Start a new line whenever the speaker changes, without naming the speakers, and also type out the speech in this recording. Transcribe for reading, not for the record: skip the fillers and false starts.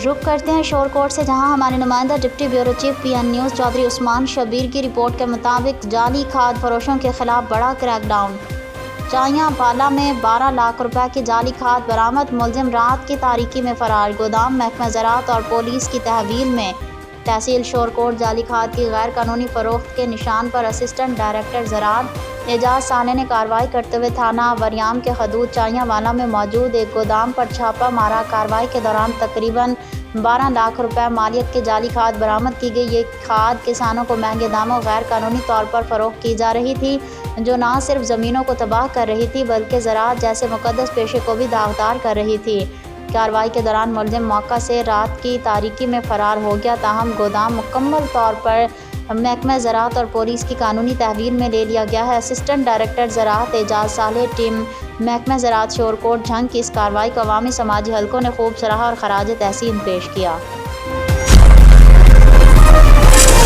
رخ کرتے ہیں شور کوٹ سے، جہاں ہمارے نمائندہ deputy bureau chief P N news Chaudhry Usman Shabbir کی رپورٹ کے مطابق جعلی کھاد فروشوں کے خلاف بڑا کریک ڈاؤن۔ چائیاں بالا میں 12 لاکھ روپے کی جعلی کھاد برآمد، ملزم رات کی تاریکی میں فرار، گودام محکمہ زراعت اور پولیس کی تحویل میں۔ تحصیل شورکوٹ جعلی کھاد کی غیر قانونی فروخت کے نشان پر اسسٹنٹ ڈائریکٹر زراعت اعجاز ثانی نے کارروائی کرتے ہوئے تھانہ وریام کے حدود چائیاں والا میں موجود ایک گودام پر چھاپہ مارا۔ کارروائی کے دوران تقریباً 12 لاکھ روپے مالیت کی جعلی کھاد برآمد کی گئی۔ یہ کھاد کسانوں کو مہنگے داموں غیر قانونی طور پر فروخت کی جا رہی تھی، جو نہ صرف زمینوں کو تباہ کر رہی تھی بلکہ زراعت جیسے مقدس پیشے کو بھی داغدار کر رہی تھی۔ کارروائی کے دوران ملزم موقع سے رات کی تاریکی میں فرار ہو گیا، تاہم گودام مکمل طور پر محکمہ زراعت اور پولیس کی قانونی تحویل میں لے لیا گیا ہے۔ اسسٹنٹ ڈائریکٹر زراعت اعجاز ثانی ٹیم محکمہ زراعت شورکوٹ جھنگ کی اس کارروائی کو عوامی سماجی حلقوں نے خوب سراہا اور خراج تحسین پیش کیا۔